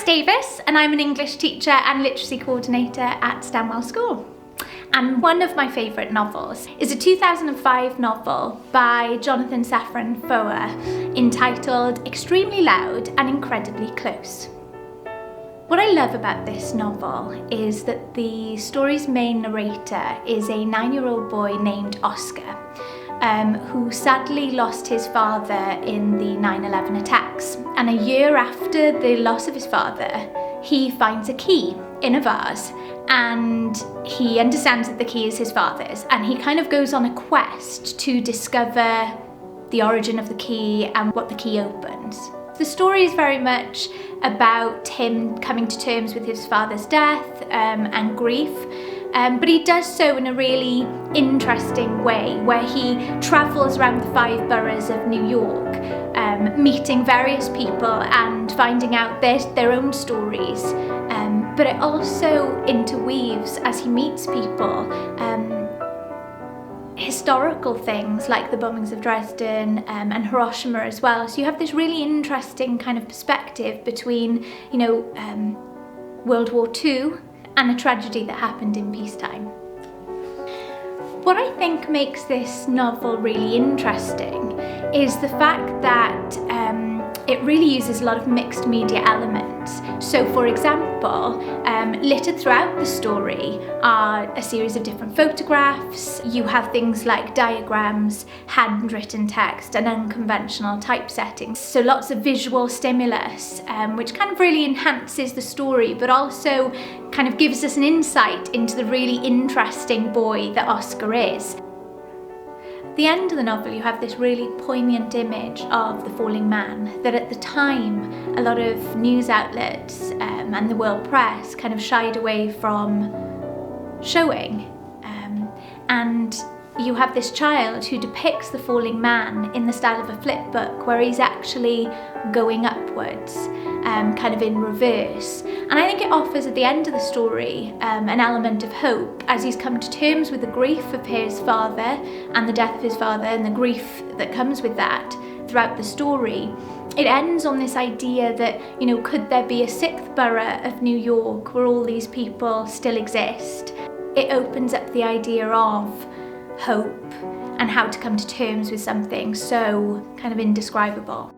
name's Davies and I'm an English teacher and literacy coordinator at Stanwell School. And one of my favourite novels is a 2005 novel by Jonathan Safran Foer entitled Extremely Loud and Incredibly Close. What I love about this novel is that the story's main narrator is a 9-year-old boy named Oscar, who sadly lost his father in the 9/11 attacks. And a year after the loss of his father, he finds a key in a vase and he understands that the key is his father's, and he kind of goes on a quest to discover the origin of the key and what the key opens. The story is very much about him coming to terms with his father's death and grief, but he does so in a really interesting way where he travels around the 5 boroughs of New York, meeting various people and finding out their own stories, but it also interweaves, as he meets people, historical things like the bombings of Dresden and Hiroshima as well. So you have this really interesting kind of perspective between, World War II and a tragedy that happened in peacetime. What I think makes this novel really interesting is the fact that it really uses a lot of mixed media elements. So for example, littered throughout the story are a series of different photographs. You have things like diagrams, handwritten text and unconventional typesetting. So lots of visual stimulus, which kind of really enhances the story, but also kind of gives us an insight into the really interesting boy that Oscar is. At the end of the novel, you have this really poignant image of the falling man that at the time a lot of news outlets and the world press kind of shied away from showing. And you have this child who depicts the falling man in the style of a flip book where he's actually going upwards, kind of in reverse. And I think it offers at the end of the story an element of hope as he's come to terms with the grief of his father and the death of his father and the grief that comes with that throughout the story. It ends on this idea that, could there be a 6th borough of New York where all these people still exist? It opens up the idea of hope and how to come to terms with something so kind of indescribable.